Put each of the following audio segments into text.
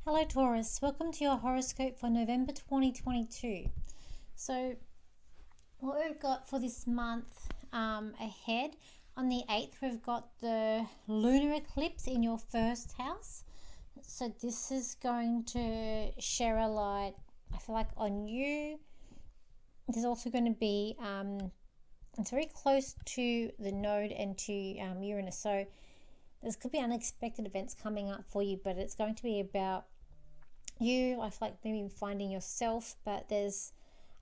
Hello Taurus, welcome to your horoscope for November 2022. So what we've got for this month ahead, on the 8th we've got the lunar eclipse in your first house. So this is going to share a light, I feel like, on you. There's also going to be, it's very close to the node and to Uranus. So this could be unexpected events coming up for you, but it's going to be about you. I feel like maybe finding yourself, but there's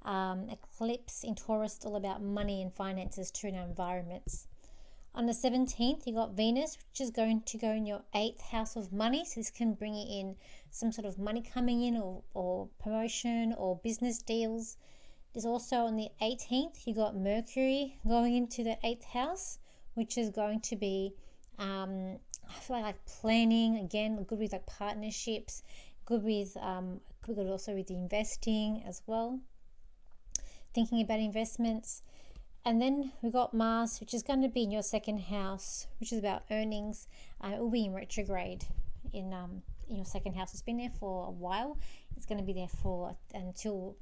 eclipse in Taurus, all about money and finances too, in our environments. On the 17th, you got Venus, which is going to go in your 8th house of money. So this can bring in some sort of money coming in, or promotion or business deals. There's also on the 18th, you got Mercury going into the 8th house, which is going to be I feel like planning, again, good with like partnerships, good with good also with the investing as well, thinking about investments. And then we got Mars, which is going to be in your second house, which is about earnings. It will be in retrograde in your second house. It's been there for a while. It's going to be there for until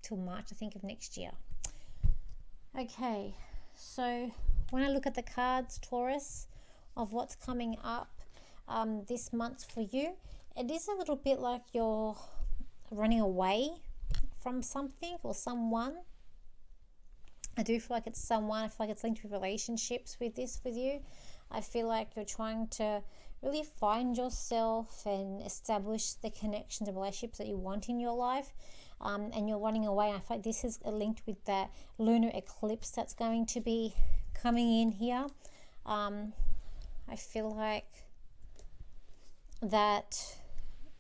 till March, I think, of next year. Okay, so when I look at the cards, Taurus, of what's coming up this month for you, it is a little bit like you're running away from something or someone. I do feel like it's someone. I feel like it's linked with relationships with you. I feel like you're trying to really find yourself and establish the connections and relationships that you want in your life. And you're running away. I feel like this is linked with that lunar eclipse that's going to be coming in here. I feel like that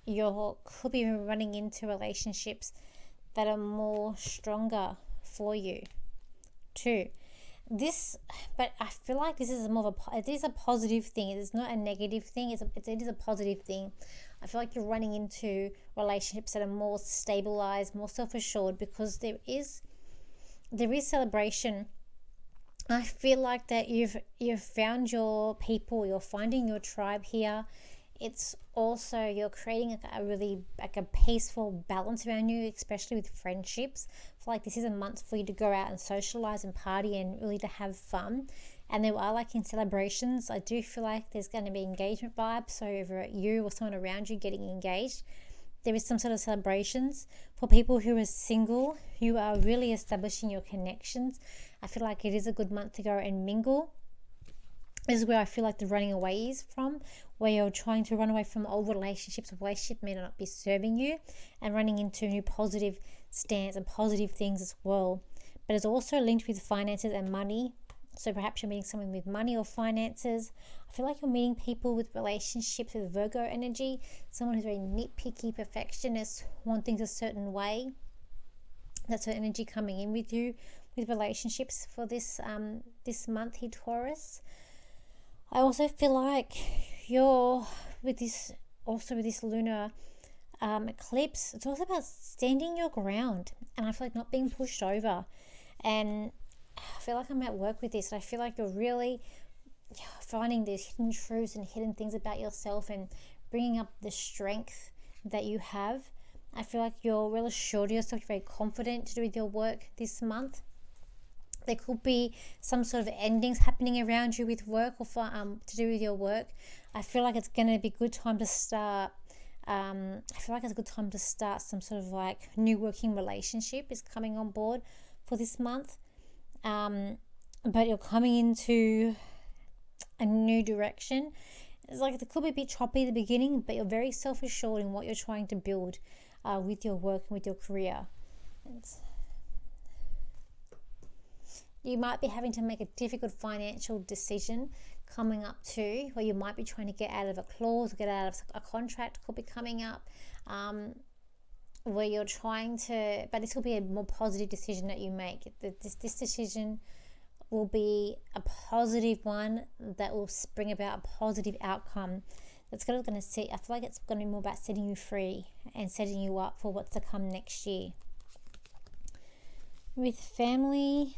you could be running into relationships that are more stronger for you too. But I feel like this is more of it is a positive thing. It is not a negative thing. It is a positive thing. I feel like you're running into relationships that are more stabilized, more self-assured, because there is celebration. I feel like that you've found your people, you're finding your tribe here. It's also, you're creating a really like a peaceful balance around you, especially with friendships. I feel like this is a month for you to go out and socialize and party and really to have fun. And there are, like, in celebrations, I do feel like there's going to be engagement vibes. So over you or someone around you getting engaged, there is some sort of celebrations. For people who are single, you are really establishing your connections. I feel like it is a good month to go and mingle. This is where I feel like the running away is from, where you're trying to run away from old relationships. A relationship may not be serving you, and running into new positive stance and positive things as well. But it's also linked with finances and money. So perhaps you're meeting someone with money or finances. I feel like you're meeting people with relationships with Virgo energy, someone who's very nitpicky, perfectionist, want things a certain way. That's her energy coming in with you with relationships for this month here, Taurus. I also feel like you're with this lunar eclipse. It's also about standing your ground, and I feel like not being pushed over. And I feel like I'm at work with this. I feel like you're really finding these hidden truths and hidden things about yourself and bringing up the strength that you have. I feel like you're really sure to yourself. You're very confident to do with your work this month. There could be some sort of endings happening around you with work, or to do with your work. I feel like it's going to be a good time to start. I feel like it's a good time to start some sort of like new working relationship is coming on board for this month. But you're coming into a new direction. It's like it could be a bit choppy at the beginning, but you're very self-assured in what you're trying to build with your work and with your career. You might be having to make a difficult financial decision coming up too, where you might be trying to get out of a clause, get out of a contract could be coming up, where you're trying to, but this will be a more positive decision that you make. This decision will be a positive one that will bring about a positive outcome. That's going to see. I feel like it's going to be more about setting you free and setting you up for what's to come next year. With family,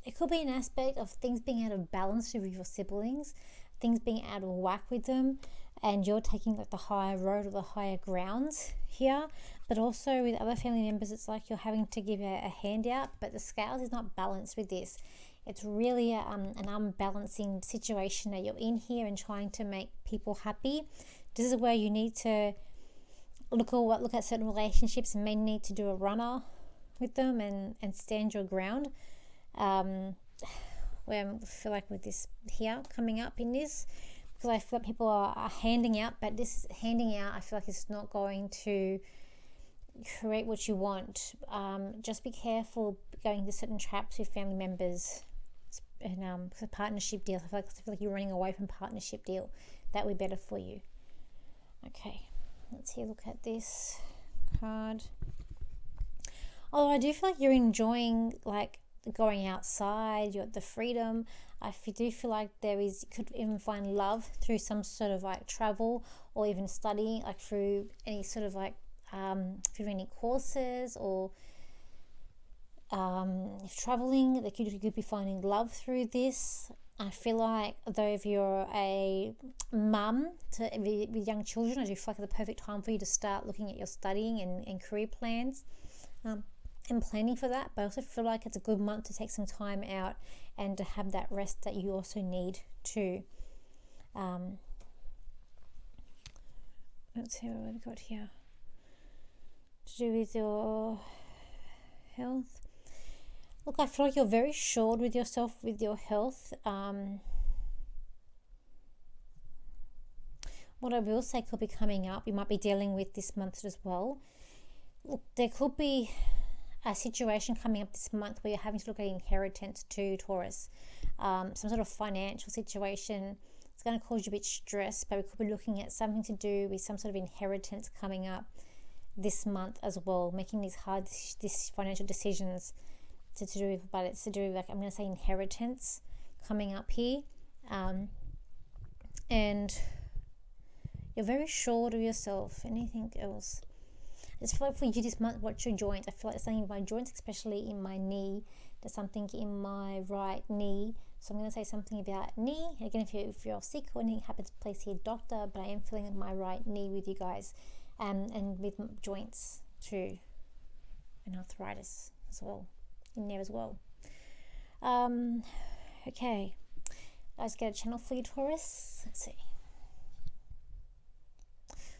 it could be an aspect of things being out of balance with your siblings. things being out of whack with them, and you're taking like the higher road or the higher grounds here. But also with other family members, it's like you're having to give a handout, but the scales is not balanced with this. It's really an unbalancing situation that you're in here, and trying to make people happy. This is where you need to look at certain relationships and may need to do a runner with them and stand your ground. Where I feel like with this here coming up in this, because I feel like people are handing out, but this handing out, I feel like it's not going to create what you want. Just be careful going into certain traps with family members, and a partnership deal. I feel like you're running away from partnership deal. That would be better for you. Okay, let's here look at this card. Although I do feel like you're enjoying like going outside, you're at the freedom. I do feel like you could even find love through some sort of like travel, or even studying, like through any sort of like through any courses, or if traveling, you could be finding love through this. I feel like, though, if you're a mum with young children, I do feel like it's the perfect time for you to start looking at your studying and career plans. And planning for that. But I also feel like it's a good month to take some time out and to have that rest that you also need too. Let's see what we've got here. To do with your health. Look, I feel like you're very assured with yourself with your health. What I will say could be coming up, you might be dealing with this month as well. Look, there could be a situation coming up this month where you're having to look at inheritance too, Taurus. Some sort of financial situation. It's going to cause you a bit stressed, but we could be looking at something to do with some sort of inheritance coming up this month as well, making these financial decisions to do with, but it's to do with, like, I'm going to say inheritance coming up here. And you're very sure of yourself. Anything else? I just feel like for you this month, watch your joints. I feel like there's something in my joints, especially in my knee. There's something in my right knee. So I'm going to say something about knee. Again, if you're sick or anything happens, please see a doctor. But I am feeling my right knee with you guys. And with joints too. And arthritis as well. In there as well. Okay. Let's get a channel for you, Taurus. Let's see.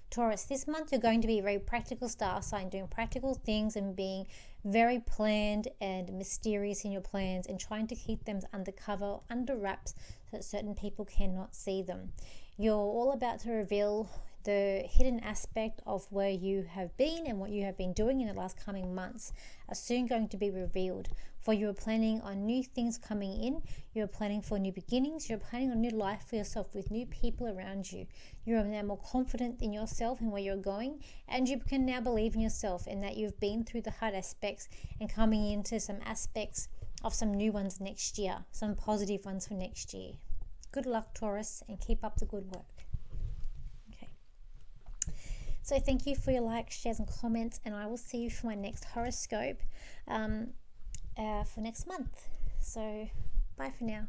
Taurus, this month you're going to be a very practical star sign, doing practical things and being very planned and mysterious in your plans, and trying to keep them undercover, under wraps, so that certain people cannot see them. You're all about to reveal the hidden aspect of where you have been and what you have been doing in the last coming months are soon going to be revealed. For you are planning on new things coming in. You are planning for new beginnings. You're planning on new life for yourself with new people around you. You are now more confident in yourself and where you're going, and you can now believe in yourself and that you've been through the hard aspects and coming into some aspects of some new ones next year, some positive ones for next year. Good luck, Taurus, and keep up the good work. So thank you for your likes, shares and comments, and I will see you for my next horoscope for next month. So bye for now.